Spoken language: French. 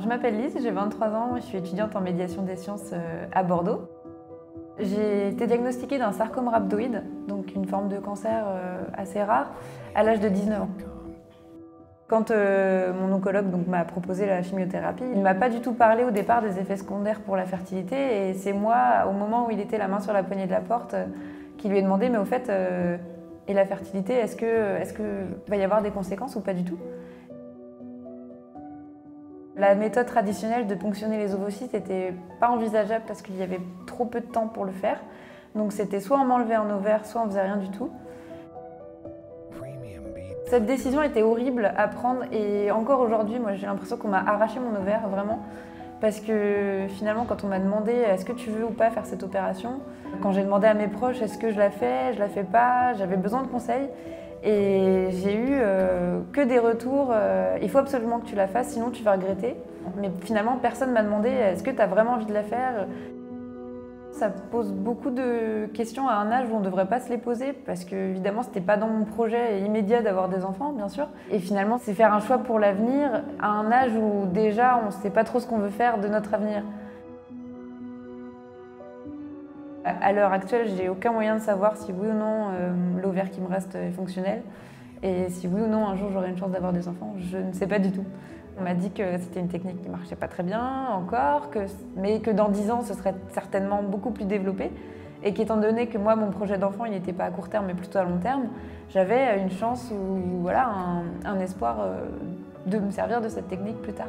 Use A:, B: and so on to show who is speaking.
A: Je m'appelle Lise, j'ai 23 ans, je suis étudiante en médiation des sciences à Bordeaux. J'ai été diagnostiquée d'un sarcome rhabdoïde, donc une forme de cancer assez rare, à l'âge de 19 ans. Quand mon oncologue m'a proposé la chimiothérapie, il ne m'a pas du tout parlé au départ des effets secondaires pour la fertilité, et c'est moi, au moment où il était la main sur la poignée de la porte, qui lui ai demandé « mais au fait, et la fertilité, est-ce que va y avoir des conséquences ou pas du tout ?» La méthode traditionnelle de ponctionner les ovocytes n'était pas envisageable parce qu'il y avait trop peu de temps pour le faire. Donc c'était soit on m'enlevait un ovaire, soit on faisait rien du tout. Cette décision était horrible à prendre et encore aujourd'hui, moi j'ai l'impression qu'on m'a arraché mon ovaire, vraiment. Parce que finalement, quand on m'a demandé est-ce que tu veux ou pas faire cette opération, quand j'ai demandé à mes proches est-ce que je la fais pas, j'avais besoin de conseils. Et j'ai eu que des retours, il faut absolument que tu la fasses, sinon tu vas regretter. Mais finalement, personne ne m'a demandé est-ce que tu as vraiment envie de la faire. Ça pose beaucoup de questions à un âge où on ne devrait pas se les poser, parce que évidemment, ce n'était pas dans mon projet immédiat d'avoir des enfants, bien sûr. Et finalement, c'est faire un choix pour l'avenir à un âge où déjà on ne sait pas trop ce qu'on veut faire de notre avenir. À l'heure actuelle, j'ai aucun moyen de savoir si oui ou non l'ovaire qui me reste est fonctionnel et si oui ou non un jour j'aurai une chance d'avoir des enfants. Je ne sais pas du tout. On m'a dit que c'était une technique qui ne marchait pas très bien encore, mais que dans 10 ans ce serait certainement beaucoup plus développé et qu'étant donné que moi mon projet d'enfant il n'était pas à court terme mais plutôt à long terme, j'avais une chance ou voilà, un espoir de me servir de cette technique plus tard.